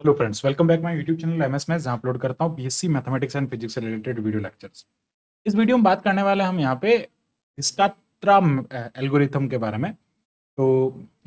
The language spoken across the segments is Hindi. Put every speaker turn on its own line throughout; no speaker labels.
Hello friends, welcome back my YouTube channel MS maths, जहां अपलोड करता हूं बीएससी मैथमेटिक्स एंड फिजिक्स से रिलेटेड वीडियो लेक्चर्स। इस वीडियो में बात करने वाले हैं हम यहां पे डिस्कात्रा एल्गोरिथम के बारे में। तो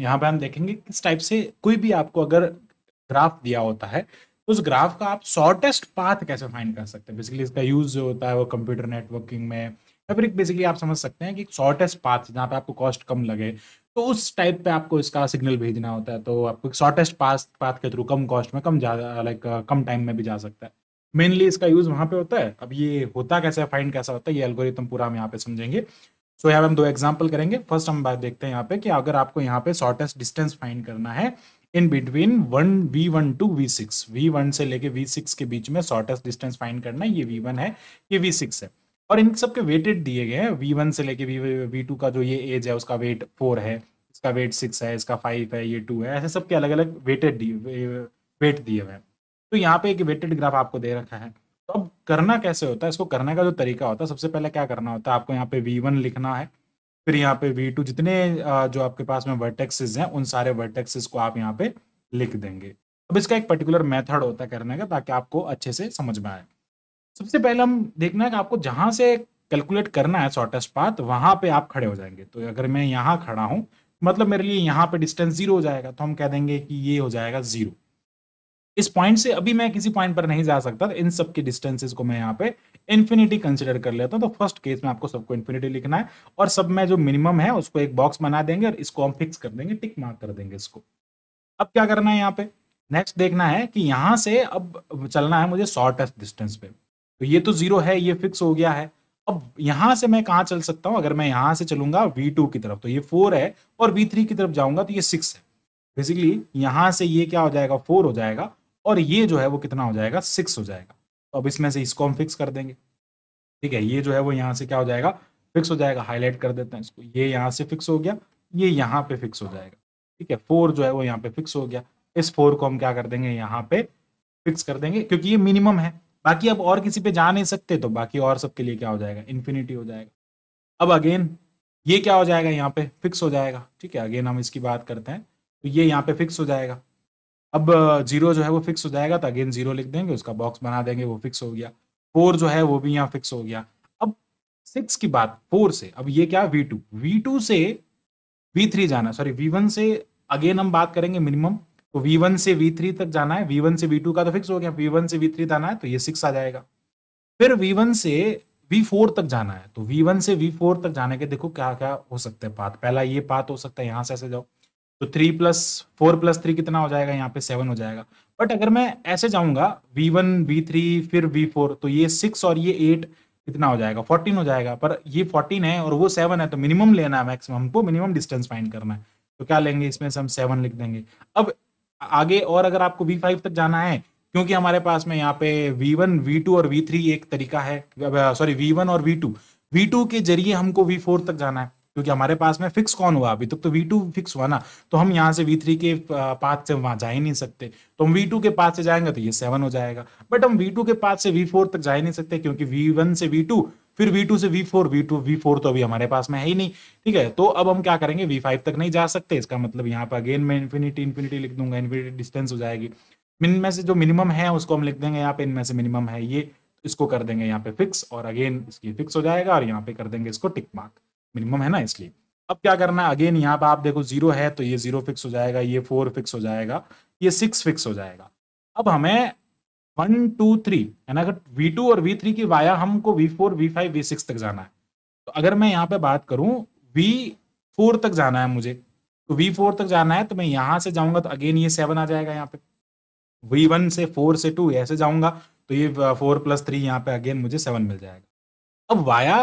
यहां पे हम देखेंगे किस टाइप से कोई भी आपको अगर ग्राफ दिया होता है तो उस ग्राफ का आप शॉर्टेस्ट पाथ कैसे फाइंड कर सकते हैं। बेसिकली इसका यूज जो होता है वो कंप्यूटर नेटवर्किंग में, या फिर बेसिकली आप समझ सकते हैं कि शॉर्टेस्ट पाथ जहाँ पे आपको कॉस्ट कम लगे, तो उस टाइप पे आपको इसका सिग्नल भेजना होता है। तो आपको शॉर्टेस्ट पाथ पाथ के थ्रू कम कॉस्ट में, कम ज़्यादा लाइक कम टाइम में भी जा सकता है। मेनली इसका यूज वहाँ पे होता है। अब ये होता कैसे है, फाइंड कैसा होता है, ये एल्गोरिथम पूरा हम यहाँ पे समझेंगे। सो यहाँ पे हम दो एग्जांपल करेंगे। फर्स्ट हम बात देखते हैं यहाँ पे कि अगर आपको यहाँ पे शॉर्टेस्ट डिस्टेंस फाइंड करना है in between V1 to V6, V1 से लेके V6 के बीच में शॉर्टेस्ट डिस्टेंस फाइंड करना है। ये V1 है, ये V6 है, और इन सब के वेटेड दिए गए हैं। V1 से लेके V2 का जो ये एज है उसका वेट 4 है, इसका वेट 6 है, इसका 5 है, ये 2 है, ऐसे सबके अलग अलग वेटेड वेट दिए हुए हैं। तो यहाँ पे एक वेटेड ग्राफ आपको दे रखा है। तो अब करना कैसे होता है, इसको करने का जो तरीका होता है, सबसे पहले क्या करना होता है, आपको यहाँ पे V1 लिखना है, फिर यहाँ पे V2, जितने जो आपके पास में वर्टेक्सेस हैं उन सारे वर्टेक्सेस को आप यहाँ पे लिख देंगे। अब इसका एक पर्टिकुलर मेथड होता है करने का, ताकि आपको अच्छे से समझ में आए। सबसे पहले हम देखना है कि आपको जहां से कैलकुलेट करना है शॉर्टेस्ट पाथ, वहां पे आप खड़े हो जाएंगे। तो अगर मैं यहाँ खड़ा हूं, मतलब मेरे लिए यहाँ पे डिस्टेंस 0 हो जाएगा, तो हम कह देंगे कि ये हो जाएगा 0। इस पॉइंट से अभी मैं किसी पॉइंट पर नहीं जा सकता, तो इन सब के डिस्टेंसेस को मैं यहाँ पे इन्फिनिटी कंसिडर कर लेता हूँ। तो फर्स्ट केस में आपको सबको इन्फिनिटी लिखना है, और सब में जो मिनिमम है उसको एक बॉक्स बना देंगे और इसको हम फिक्स कर देंगे, टिक मार्क कर देंगे इसको। अब क्या करना है, यहाँ पे नेक्स्ट देखना है कि यहाँ से अब चलना है मुझे शॉर्टेस्ट डिस्टेंस पे। तो ये तो 0 है, ये फिक्स हो गया है। अब यहाँ से मैं कहाँ चल सकता हूँ, अगर मैं यहाँ से चलूंगा V2 की तरफ तो ये 4 है, और V3 की तरफ जाऊंगा तो ये 6 है। बेसिकली यहाँ से ये क्या हो जाएगा, 4 हो जाएगा, और ये जो है वो कितना हो जाएगा, 6 हो जाएगा। तो अब इसमें से इसको हम फिक्स कर देंगे। ठीक है, ये जो है वो यहाँ से क्या हो जाएगा, फिक्स हो जाएगा। हाईलाइट कर देते हैं इसको, ये यहाँ से फिक्स हो गया, ये यहाँ पे फिक्स हो जाएगा। ठीक है, 4 जो है वो यहाँ पे फिक्स हो गया। इस 4 को हम क्या कर देंगे, यहाँ पे फिक्स कर देंगे, क्योंकि ये मिनिमम है। बाकी अब और किसी पे जा नहीं सकते, तो बाकी और सबके लिए क्या हो जाएगा, इन्फिनिटी हो जाएगा। अब अगेन ये क्या हो जाएगा, यहाँ पे फिक्स हो जाएगा। ठीक है, अगेन हम इसकी बात करते हैं, तो ये यहाँ पे फिक्स हो जाएगा। अब 0 जो है वो फिक्स हो जाएगा, तो अगेन 0 लिख देंगे, उसका बॉक्स बना देंगे, वो फिक्स हो गया। 4 जो है वो भी यहाँ फिक्स हो गया। अब 6 की बात, 4 से अब ये क्या, V2 से V3 जाना, सॉरी V1 से अगेन हम बात करेंगे मिनिमम। तो V1 से V3 तक जाना है, V1 से V2 का तो फिक्स हो गया, V1 से V3 जाना है तो ये 6 आ जाएगा। फिर V1 से V4 तक जाना है, तो V1 से V4 तक जाने के देखो क्या क्या हो सकते हैं पाथ। पहला ये पाथ हो सकता है, यहाँ से ऐसे जाओ तो 3+4+3 कितना हो जाएगा, यहाँ पे 7 हो जाएगा। बट अगर मैं ऐसे जाऊंगा V1 V3 फिर V4, तो ये 6 और ये 8 कितना हो जाएगा, 14 हो जाएगा। पर ये 14 है और वो 7 है, तो मिनिमम लेना है, मैक्सिमम हमको मिनिमम डिस्टेंस फाइंड करना है। तो क्या लेंगे, इसमें से हम 7 लिख देंगे। अब आगे और अगर आपको V5 तक जाना है, क्योंकि हमारे पास में यहाँ पे V1 V2 और V3 एक तरीका है, सॉरी V1 और V2 के जरिए हमको V4 तक जाना है, क्योंकि हमारे पास में फिक्स कौन हुआ, अभी तक तो V2 फिक्स हुआ ना। तो हम यहाँ से V3 के पाथ से वहां जा ही नहीं सकते, तो हम V2 के पाथ से जाएंगे तो ये 7 हो जाएगा। बट हम V2 के पाथ से V4 तक जा ही नहीं सकते, क्योंकि V1 से V2 फिर V2 से V4 तो अभी हमारे पास में है ही नहीं। ठीक है, तो अब हम क्या करेंगे, V5 तक नहीं जा सकते, इसका मतलब यहाँ पर अगेन मैं इन्फिनिटी लिख दूंगा, इन्फिनिटी डिस्टेंस हो जाएगी। मिन में से जो मिनिमम है उसको हम लिख देंगे यहाँ पे, इनमें से मिनिमम है ये, इसको कर देंगे यहाँ पे फिक्स, और अगेन इसकी फिक्स हो जाएगा, और यहाँ पे कर देंगे इसको टिक मार्क, मिनिमम है ना इसलिए। अब क्या करना है, अगेन यहाँ पे आप देखो 0 है, तो ये 0 फिक्स हो जाएगा, ये 4 फिक्स हो जाएगा, ये 6 फिक्स हो जाएगा। अब हमें 1 2 3 है ना, अगर V2 और V3 की वाया हमको V4 V5 V6 तक जाना है, तो अगर मैं यहाँ पे बात करूं V4 तक जाना है मुझे, तो V4 तक जाना है तो मैं यहाँ से जाऊंगा तो अगेन ये 7 आ जाएगा। यहाँ पे V1 से 4 से 2 ऐसे जाऊंगा तो ये 4+3 यहाँ पे अगेन मुझे 7 मिल जाएगा। अब वाया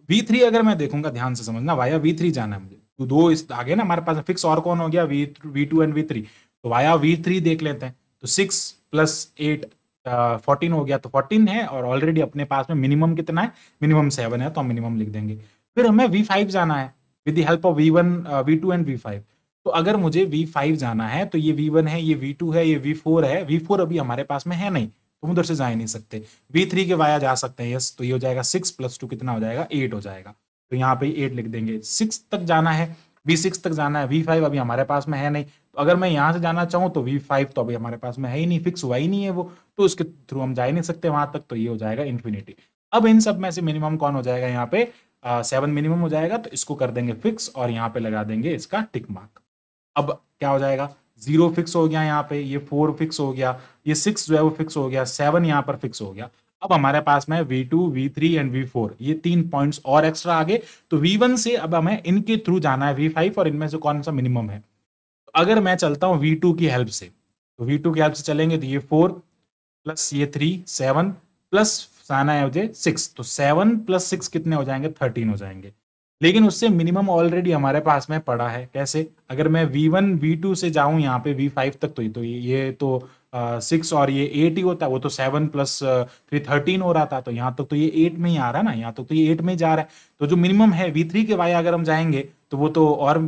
V3 अगर मैं देखूंगा, ध्यान से समझना, वाया V3 जाना है मुझे, तो दो इस आगे ना हमारे पास फिक्स और कौन हो गया, V2 एंड V3, तो वाया V3 देख लेते हैं। तो 6+8 14 हो गया, तो 14 है, और ऑलरेडी अपने पास में मिनिमम कितना है, मिनिमम 7 है, तो हम मिनिमम लिख देंगे। फिर हमें V5 जाना है with the help of V1 V2 and V5। तो अगर मुझे V5 जाना है, तो ये V1 है, ये V2 है, ये V4 है। V4 अभी हमारे पास में है नहीं, तो हम उधर से जा ही नहीं सकते। V3 के वाया जा सकते हैं, यस, तो ये हो जाएगा 6+2 कितना हो जाएगा, 8 हो जाएगा। तो यहाँ पे 8 लिख देंगे। 6 तक जाना है, V6 तक जाना है, V5 अभी हमारे पास में है नहीं, तो अगर मैं यहाँ से जाना चाहूँ तो V5 तो अभी हमारे पास में है ही नहीं, फिक्स हुआ ही नहीं है वो, तो उसके थ्रू हम जा ही नहीं सकते वहां तक, तो ये हो जाएगा इन्फिनिटी। अब इन सब में से मिनिमम कौन हो जाएगा यहाँ पे, 7 मिनिमम हो जाएगा, तो इसको कर देंगे फिक्स और यहाँ पे लगा देंगे इसका टिक मार्क। अब क्या हो जाएगा, 0 फिक्स हो गया यहाँ पे, ये 4 फिक्स हो गया, ये 6 जो है वो फिक्स हो गया, 7 यहाँ पर फिक्स हो गया। अब हमारे पास में V2, V3 एंड V4 ये 3 पॉइंट्स और एक्स्ट्रा आ गए, तो V1 से अब हमें इनके थ्रू जाना है V5 और इनमें से कौन सा मिनिमम है। तो अगर मैं चलता हूं V2 की हेल्प से, तो V2 की हेल्प से चलेंगे तो ये 4 प्लस ये 3 7 प्लस आना है मुझे 6, तो 7 प्लस 6 कितने हो जाएंगे, 13 हो जाएंगे। लेकिन उससे मिनिमम ऑलरेडी हमारे पास में पड़ा है, कैसे, अगर मैं V1 V2 से जाऊं यहाँ पे V5 तक, तो ये तो 6 और ये 8 ही होता है, वो तो 7 प्लस 3 13 हो रहा था, तो यहाँ तक तो ये 8 में ही आ रहा है ना, यहाँ तक तो ये 8 में ही जा रहा है। तो जो मिनिमम है V3 के वाया अगर हम जाएंगे तो वो तो और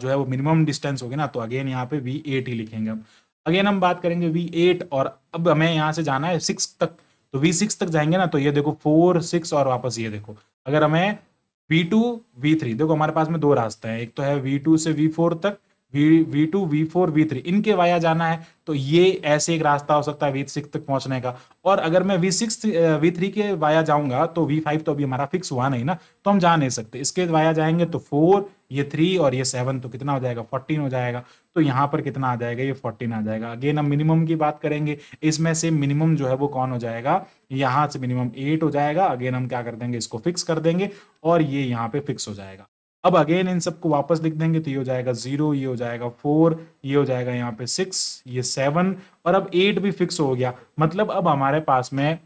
जो है वो मिनिमम डिस्टेंस होगी ना, तो अगेन यहाँ पे V8 ही लिखेंगे हम। अगेन हम बात करेंगे V8 और अब हमें यहाँ से जाना है 6 तक, तो V6 तक जाएंगे ना, तो ये देखो 4 6 और वापस ये देखो, अगर हमें V2 V3 देखो हमारे पास में दो रास्ते हैं, एक तो है V2 से V4 तक, V2 V4 V3 इनके वाया जाना है, तो ये ऐसे एक रास्ता हो सकता है V6 तक पहुंचने का। और अगर मैं V6 V3 के वाया जाऊंगा तो V5 तो अभी हमारा फिक्स हुआ नहीं ना, तो हम जा नहीं सकते, इसके वाया जाएंगे तो 4 ये 3 और ये 7, तो कितना हो जाएगा, 14 हो जाएगा। तो यहाँ पर कितना आ जाएगा, ये 14 आ जाएगा। अगेन हम मिनिमम की बात करेंगे, इसमें से मिनिमम जो है वो कौन हो जाएगा, यहाँ से मिनिमम 8 हो जाएगा। अगेन हम क्या कर देंगे, इसको फिक्स कर देंगे और ये यहाँ पे फिक्स हो जाएगा। अब अगेन इन सबको वापस लिख देंगे, तो ये हो जाएगा 0, ये हो जाएगा 4, ये हो जाएगा यहाँ पे 6, ये 7 और अब 8 भी फिक्स हो गया। मतलब अब हमारे पास में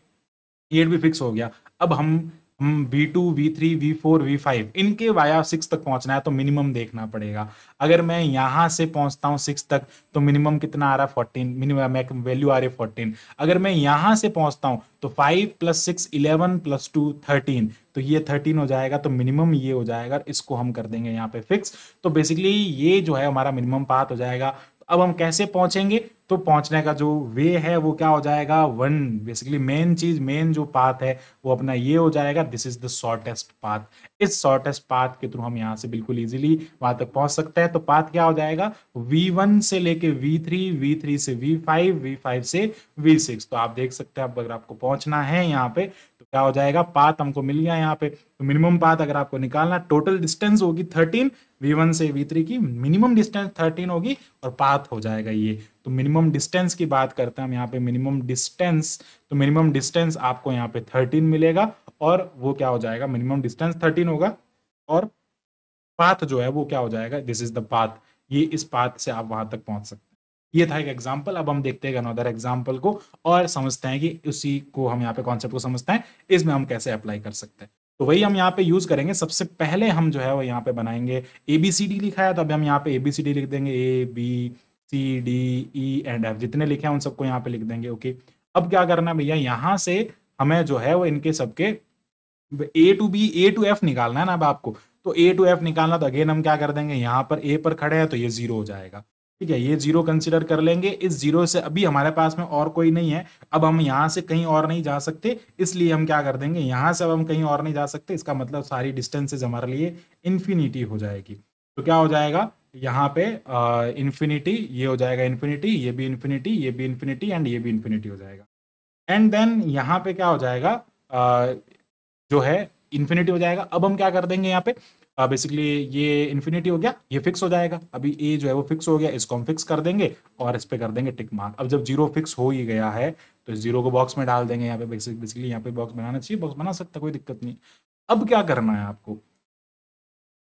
8 भी फिक्स हो गया। अब हम V2 V3 V4 V5 इनके वाया 6 तक पहुंचना है, तो मिनिमम देखना पड़ेगा। अगर मैं यहां से पहुंचता हूं 6 तक, तो मिनिमम कितना आ रहा है, 14, मिनिमम वैल्यू आ रही है 14। अगर मैं यहां से पहुंचता हूं तो 5 प्लस 6 11 प्लस 2 13, तो ये 13 हो जाएगा, तो मिनिमम ये हो जाएगा, इसको हम कर देंगे यहाँ पे फिक्स। तो बेसिकली ये जो है हमारा मिनिमम पाथ हो जाएगा। अब हम कैसे पहुंचेंगे, तो पहुंचने का जो वे है वो क्या हो जाएगा, वन, बेसिकली मेन चीज, मेन जो पाथ है वो अपना ये हो जाएगा, this is the shortest path. इस शॉर्टेस्ट पाथ के थ्रू हम यहाँ से बिल्कुल इजीली वहां तक पहुंच सकते हैं। तो पाथ क्या हो जाएगा, V1 से लेके V3, V3 से V5, V5 से V6। तो आप देख सकते हैं, अब अगर आपको पहुंचना है यहाँ पे तो क्या हो जाएगा, पाथ हमको मिल गया यहाँ पे। तो मिनिमम पाथ अगर आपको निकालना, टोटल डिस्टेंस होगी 13, V1 से V3 की मिनिमम डिस्टेंस 13 होगी और पाथ हो जाएगा ये। तो मिनिमम डिस्टेंस की बात करते हैं हम यहाँ पे, मिनिमम डिस्टेंस, तो मिनिमम डिस्टेंस आपको यहाँ पे 13 मिलेगा और वो क्या हो जाएगा, मिनिमम डिस्टेंस 13 होगा और पाथ जो है वो क्या हो जाएगा, दिस इज द पाथ। ये इस पाथ से आप वहां तक पहुंच सकते हैं। ये था एक एग्जाम्पल। अब हम देखते हैं अनदर एग्जाम्पल को और समझते हैं कि उसी को हम यहाँ पे कॉन्सेप्ट को समझते हैं, इसमें हम कैसे अप्लाई कर सकते हैं। तो वही हम यहाँ पे यूज करेंगे। सबसे पहले हम जो है वो यहाँ पे बनाएंगे ABCD लिखा है, तो अभी हम यहाँ पे ABCD लिख देंगे, ABCDE&F जितने लिखे हैं उन सबको यहाँ पे लिख देंगे। ओके, अब क्या करना है भैया, यहाँ से हमें जो है वो इनके सबके A to B A to F निकालना है ना अब आपको। तो A to F निकालना, तो अगेन हम क्या कर देंगे, यहाँ पर A पर खड़े हैं तो ये 0 हो जाएगा। ठीक है, ये 0 कंसिडर कर लेंगे। इस 0 से अभी हमारे पास में और कोई नहीं है, अब हम यहाँ से कहीं और नहीं जा सकते, इसलिए हम क्या कर देंगे, यहाँ से अब हम कहीं और नहीं जा सकते, इसका मतलब सारी डिस्टेंसेज हमारे लिए इन्फिनिटी हो जाएगी। तो क्या हो जाएगा यहाँ पे इन्फिनिटी, ये हो जाएगा इन्फिनिटी, ये भी इन्फिनिटी, ये भी इन्फिनिटी एंड ये भी इन्फिनिटी हो जाएगा। एंड देन यहाँ पे क्या हो जाएगा, जो है इन्फिनिटी हो जाएगा। अब हम क्या कर देंगे यहाँ पे, बेसिकली ये इन्फिनिटी हो गया, ये फिक्स हो जाएगा। अभी ए जो है वो फिक्स हो गया, इसको हम फिक्स कर देंगे और इस पे कर देंगे टिक मार्क। अब जब 0 फिक्स हो ही गया है तो इस 0 को बॉक्स में डाल देंगे यहाँ पे। बेसिकली यहाँ पे बॉक्स बनाना चाहिए, बॉक्स बना सकता, कोई दिक्कत नहीं। अब क्या करना है आपको,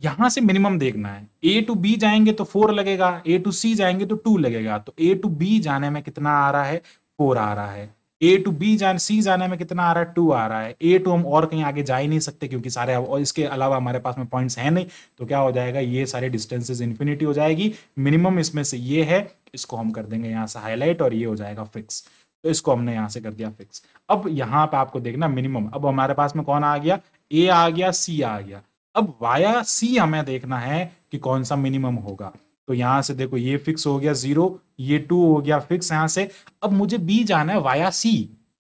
यहां से मिनिमम देखना है। A to B जाएंगे तो 4 लगेगा, A to C जाएंगे तो 2 लगेगा। तो A to B जाने में कितना आ रहा है, 4 आ रहा है। A to B C जाने में कितना आ रहा है, 2 आ रहा है। A to हम और कहीं आगे जा ही नहीं सकते क्योंकि सारे, और इसके अलावा हमारे पास में पॉइंट्स हैं नहीं। तो क्या हो जाएगा, ये सारे डिस्टेंसेस इन्फिनिटी हो जाएगी। मिनिमम इसमें से ये है, इसको हम कर देंगे यहाँ से हाईलाइट और ये हो जाएगा फिक्स। तो इसको हमने यहाँ से कर दिया फिक्स। अब यहाँ पे आपको देखना मिनिमम, अब हमारे पास में कौन आ गया, A आ गया, C आ गया। अब वाया C हमें देखना है कि कौन सा मिनिमम होगा। तो यहां से देखो ये फिक्स हो गया 0, ये 2 हो गया फिक्स यहां से। अब मुझे B जाना है वाया C,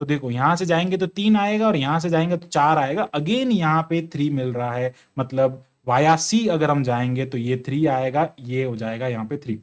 तो देखो यहां से जाएंगे तो 3 आएगा और यहां से जाएंगे तो 4 आएगा। अगेन यहाँ पे 3 मिल रहा है, मतलब वाया सी अगर हम जाएंगे तो ये 3 आएगा, ये हो जाएगा यहाँ पे 3।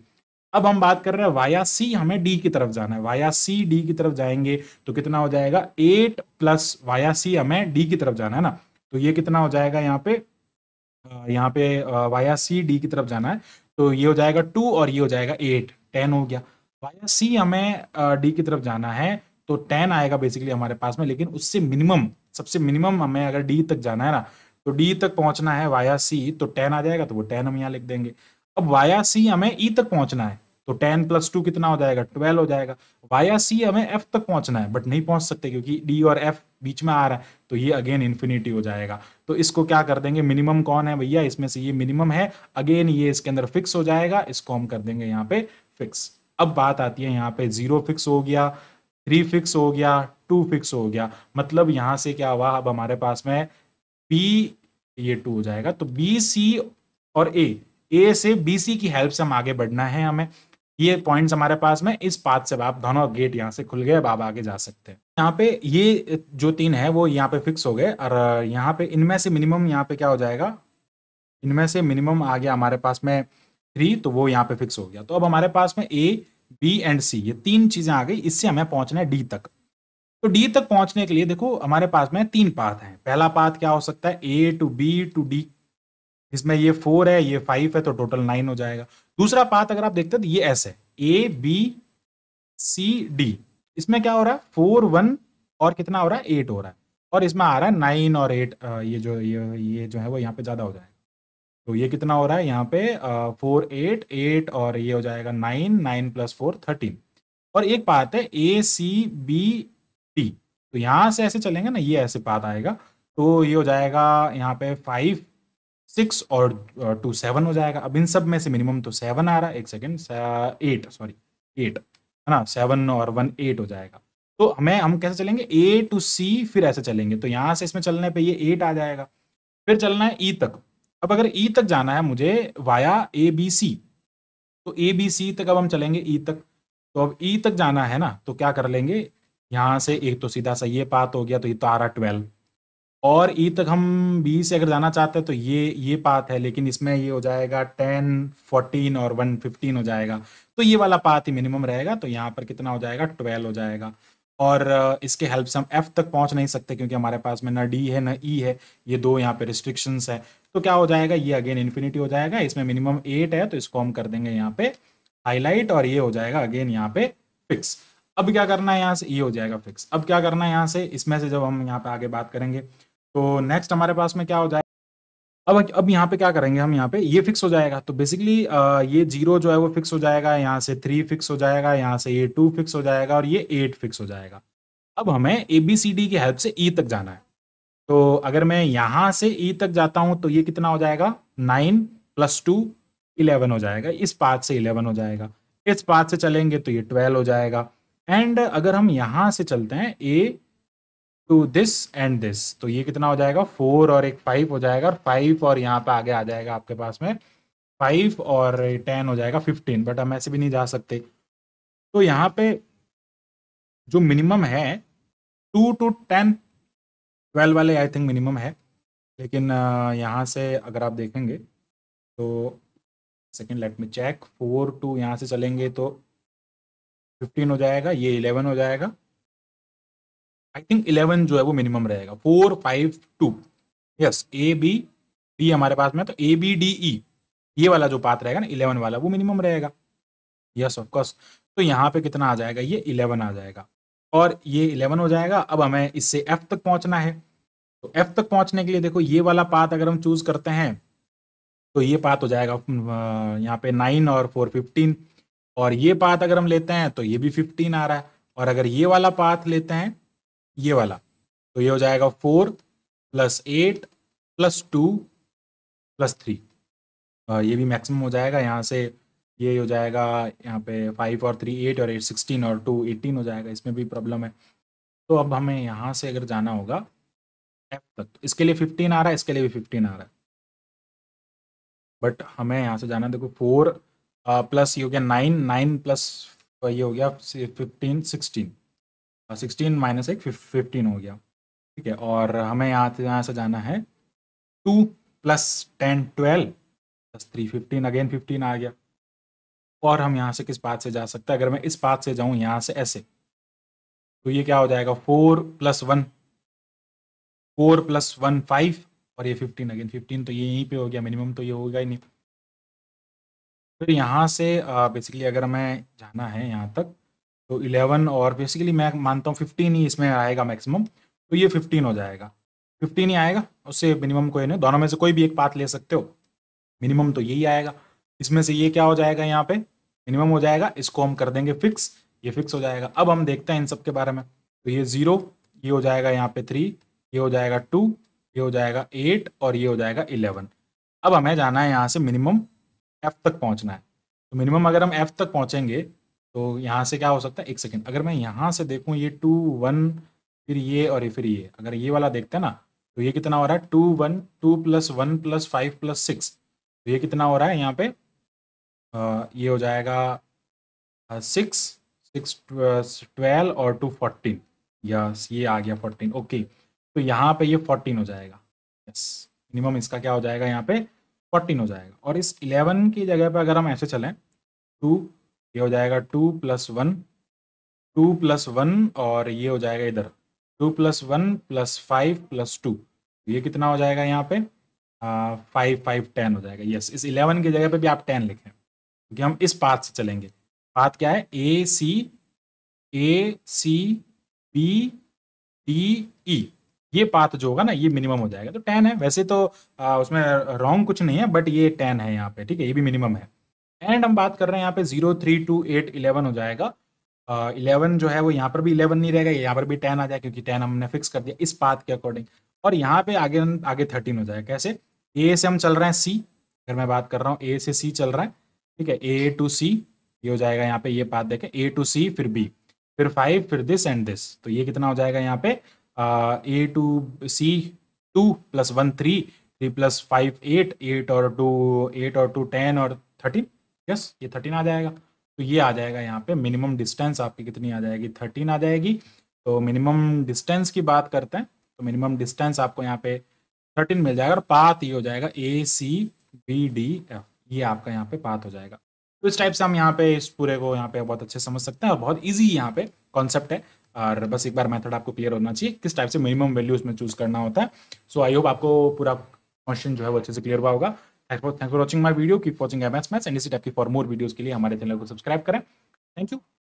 अब हम बात कर रहे हैं वाया सी, हमें डी की तरफ जाना है, वाया सी डी की तरफ जाएंगे तो कितना हो जाएगा 8 प्लस वाया सी, हमें डी की तरफ जाना है ना, तो ये कितना हो जाएगा यहाँ पे वाया सी डी की तरफ जाना है, तो ये हो जाएगा 2 और ये हो जाएगा 8, 10 हो गया। वाया सी हमें डी की तरफ जाना है तो 10 आएगा बेसिकली हमारे पास में, लेकिन उससे मिनिमम, सबसे मिनिमम हमें अगर डी तक जाना है ना, तो डी तक पहुंचना है वाया सी, तो 10 आ जाएगा, तो वो 10 हम यहाँ लिख देंगे। अब वाया सी हमें ई तक पहुंचना है, तो 10 प्लस 2 कितना हो जाएगा 12 हो जाएगा। वाया सी हमें एफ तक पहुंचना है बट नहीं पहुंच सकते क्योंकि डी और एफ बीच में आ रहा है, तो ये अगेन इन्फिनिटी हो जाएगा। तो इसको क्या कर देंगे, मिनिमम कौन है भैया, इसमें से ये मिनिमम है, अगेन ये इसके अंदर फिक्स हो जाएगा, इसको हम कर देंगे यहाँ पे फिक्स। अब बात आती है यहाँ पे 0 फिक्स हो गया, 3 फिक्स हो गया, 2 फिक्स हो गया, मतलब यहाँ से क्या हुआ, अब हमारे पास में बी, ये 2 हो जाएगा, तो बी सी और ए से बी सी की हेल्प से हम आगे बढ़ना है हमें। ये पॉइंट्स हमारे पास में इस पाथ से, आप दोनों गेट यहाँ से खुल गए, अब आप आगे जा सकते हैं। यहाँ पे ये जो 3 है वो यहाँ पे फिक्स हो गए, और यहाँ पे इनमें से मिनिमम यहाँ पे क्या हो जाएगा, इनमें से मिनिमम आ गया हमारे पास में 3, तो वो यहाँ पे फिक्स हो गया। तो अब हमारे पास में ए बी एंड सी, ये 3 चीजें आ गई, इससे हमें पहुंचना है डी तक। तो डी तक पहुंचने के लिए देखो हमारे पास में 3 पाथ हैं। पहला पाथ क्या हो सकता है, ए टू बी टू डी, इसमें ये 4 है, ये 5 है, तो टोटल 9 हो जाएगा। दूसरा पाथ अगर आप देखते हैं तो ये ऐसे है, ए बी सी डी, इसमें क्या हो रहा है 4 1 और कितना हो रहा है 8 हो रहा है, और इसमें आ रहा है 9 और 8, ये जो है वो यहाँ पे ज्यादा हो जाएगा। तो ये कितना हो रहा है यहाँ पे 4 8 8 और ये हो जाएगा 9, 9 प्लस 4 13। और एक पाथ है ए सी बी डी, तो यहां से ऐसे चलेंगे ना, ये ऐसे पाथ आएगा, तो ये हो जाएगा यहाँ पे 5 6 और 2 7 हो जाएगा। अब इन सब में से मिनिमम तो 7 आ रहा है, एक सेकेंड, 8 सॉरी 8 है ना, 7 और 1 8 हो जाएगा। तो हम कैसे चलेंगे, ए टू सी फिर ऐसे चलेंगे, तो यहां से इसमें चलने पे ये 8 आ जाएगा। फिर चलना है ई तक, अब अगर ई तक जाना है मुझे वाया ए बी सी, तो ए बी सी तक अब हम चलेंगे ई तक। तो अब ई तक जाना है ना, तो क्या कर लेंगे, यहाँ से एक तो सीधा सा ये पाथ हो गया, तो ये तो आ रहा 12, और ई तक हम बी से अगर जाना चाहते हैं तो ये पाथ है, लेकिन इसमें ये हो जाएगा 10 14 और 1 15 हो जाएगा, तो ये वाला पाथ ही मिनिमम रहेगा, तो यहाँ पर कितना हो जाएगा 12 हो जाएगा। और इसके हेल्प से हम एफ तक पहुंच नहीं सकते क्योंकि हमारे पास में ना डी है ना ई है, ये दो यहाँ पे रिस्ट्रिक्शंस है, तो क्या हो जाएगा, ये अगेन इन्फिनिटी हो जाएगा। इसमें मिनिमम 8 है, तो इसको हम कर देंगे यहाँ पे हाईलाइट, और ये हो जाएगा अगेन यहाँ पे फिक्स। अब क्या करना है यहाँ से, ये हो जाएगा फिक्स। अब क्या करना है यहाँ से, इसमें से जब हम यहाँ पे आगे बात करेंगे तो नेक्स्ट हमारे पास में क्या हो जाएगा, अब यहाँ पे क्या करेंगे हम, यहाँ पे ये फिक्स हो जाएगा, तो बेसिकली ये 0 जो है वो फिक्स हो जाएगा, यहाँ से 3 फिक्स हो जाएगा, यहाँ से ये 2 फिक्स हो जाएगा, और ये 8 फिक्स हो जाएगा। अब हमें ए बी सी डी की हेल्प से ई तक जाना है, तो अगर मैं यहाँ से ई तक जाता हूँ तो ये कितना हो जाएगा 9 प्लस 2 11 हो जाएगा, इस पाथ से 11 हो जाएगा, इस पाथ से चलेंगे तो ये 12 हो जाएगा। एंड अगर हम यहाँ से चलते हैं ए टू दिस एंड दिस, तो ये कितना हो जाएगा 4 और एक 5 हो जाएगा, और 5 और यहाँ पे आगे आ जाएगा आपके पास में 5 और 10 हो जाएगा 15, बट हम ऐसे भी नहीं जा सकते। तो यहाँ पे जो मिनिमम है 2 to 10 12 वाले आई थिंक मिनिमम है, लेकिन यहाँ से अगर आप देखेंगे तो सेकेंड लेट में चेक, 4 to यहाँ से चलेंगे तो 15 हो जाएगा, ये 11 हो जाएगा, आई थिंक 11 जो है वो मिनिमम रहेगा, 4 5 2, यस ए बी डी हमारे पास में, तो ए बी डी ई ये वाला जो पाथ रहेगा ना 11 वाला, वो मिनिमम रहेगा, यस ऑफ कोर्स। तो यहाँ पे कितना आ जाएगा, ये 11 आ जाएगा, और ये 11 हो जाएगा। अब हमें इससे एफ तक पहुंचना है, तो एफ तक पहुंचने के लिए देखो ये वाला पाथ अगर हम चूज करते हैं तो ये पाथ हो जाएगा यहाँ पे 9 और 4 15, और ये पाथ अगर हम लेते हैं तो ये भी 15 आ रहा है, और अगर ये वाला पाथ लेते हैं ये वाला, तो ये हो जाएगा 4 प्लस 8 प्लस 2 प्लस 3, ये भी मैक्सिमम हो जाएगा। यहाँ से ये हो जाएगा यहाँ पे 5 और 3 8 और 8 16 और 2 18 हो जाएगा, इसमें भी प्रॉब्लम है। तो अब हमें यहाँ से अगर जाना होगा एफ तक, तो इसके लिए 15 आ रहा है, इसके लिए भी 15 आ रहा है, बट हमें यहाँ से जाना, देखो 4 प्लस ये हो गया 9 9 प्लस ये हो गया 15 16 16 माइनस 1 15 हो गया, ठीक है। और हमें यहाँ से जाना है 2 प्लस 10 12 प्लस 3 15, अगेन 15 आ गया। और हम यहाँ से किस पाथ से जा सकते हैं? अगर मैं इस पाथ से जाऊँ यहाँ से ऐसे, तो ये क्या हो जाएगा? 4 + 1 4 + 1 5 और ये 15, अगेन 15, तो ये यहीं पे हो गया। मिनिमम तो ये होगा ही नहीं। फिर यहाँ से बेसिकली अगर मैं जाना है यहाँ तक, तो 11 और बेसिकली मैं मानता हूँ 15 ही इसमें आएगा मैक्सिमम, तो ये 15 हो जाएगा। 15 ही आएगा, उससे मिनिमम कोई नहीं, दोनों में से कोई भी एक पाथ ले सकते हो। मिनिमम तो यही आएगा। इसमें से ये क्या हो जाएगा? यहाँ पे मिनिमम हो जाएगा, इसको हम कर देंगे फिक्स, ये फिक्स हो जाएगा। अब हम देखते हैं इन सब के बारे में। तो ये 0, ये हो जाएगा यहाँ पे 3, ये हो जाएगा 2, ये हो जाएगा 8 और ये हो जाएगा 11। अब हमें जाना है यहाँ से मिनिमम एफ तक पहुँचना है। तो मिनिमम अगर हम एफ तक पहुँचेंगे तो यहाँ से क्या हो सकता है? एक सेकेंड, अगर मैं यहाँ से देखूँ, ये 2 1 फिर ये और फिर ये, अगर ये वाला देखते हैं ना, तो ये कितना हो रहा है? 2 1 2 + 1 + 5 + 6, तो ये कितना हो रहा है यहाँ पे? ये हो जाएगा 6 6 12 और 2 14, यस ये आ गया 14। ओके, तो यहाँ पे ये 14 हो जाएगा। यस, मिनिमम इसका क्या हो जाएगा? यहाँ पे 14 हो जाएगा। और इस 11 की जगह पे अगर हम ऐसे चलें, 2, ये हो जाएगा 2 + 1 2 + 1 और ये हो जाएगा इधर 2 + 1 + 5 + 2, ये कितना हो जाएगा यहाँ पे? 5 5 10 हो जाएगा। यस, इस 11 की जगह पे भी आप 10 लिखें, क्योंकि हम इस पाथ से चलेंगे। पाथ क्या है? ए सी बी डी ई, ये पाथ जो होगा ना, ये मिनिमम हो जाएगा। तो 10 है वैसे तो, उसमें रॉन्ग कुछ नहीं है, बट ये 10 है यहाँ पे, ठीक है, ये भी मिनिमम है। एंड हम बात कर रहे हैं यहाँ पे 0 3 2 8 11 हो जाएगा। 11 जो है वो यहाँ पर भी 11 नहीं रहेगा, यहाँ पर भी 10 आ जाएगा, क्योंकि 10 हमने फिक्स कर दिया इस पाथ के अकॉर्डिंग। और यहाँ पे आगे आगे 13 हो जाएगा। कैसे? ए से हम चल रहे हैं सी, अगर मैं बात कर रहा हूँ ए से सी चल रहा है, ठीक है, ए टू सी, ये हो जाएगा यहाँ पे, ये पाथ देखें, ए टू सी फिर बी फिर 5 फिर दिस एंड दिस, तो ये कितना हो जाएगा यहाँ पे? ए टू सी 2 + 1 3 3 + 5 8 8 और 2 10 और 13, यस ये 13 आ जाएगा। तो ये आ जाएगा यहाँ पे मिनिमम डिस्टेंस आपकी कितनी आ जाएगी? 13 आ जाएगी। तो मिनिमम डिस्टेंस की बात करते हैं, तो मिनिमम डिस्टेंस आपको यहाँ पे 13 मिल जाएगा। और पाथ ये हो जाएगा ACBDF, ये आपका यहाँ पे पाथ हो जाएगा। तो इस टाइप से हम यहाँ पे इस पूरे को यहाँ पे बहुत अच्छे समझ सकते हैं, और बहुत ईजी यहाँ पे कॉन्सेप्ट है। और बस एक बार मेथड आपको क्लियर होना चाहिए किस टाइप से मिनिमम वैल्यू उसमें चूज करना होता है। सो आई होप आपको पूरा क्वेश्चन जो है वो अच्छे से क्लियर हुआ होगा। Thanks for watching my video, keep watching MS maths, and इसी टाइप की फॉर मोर वीडियोस के लिए हमारे चैनल को सब्सक्राइब करें। Thank you.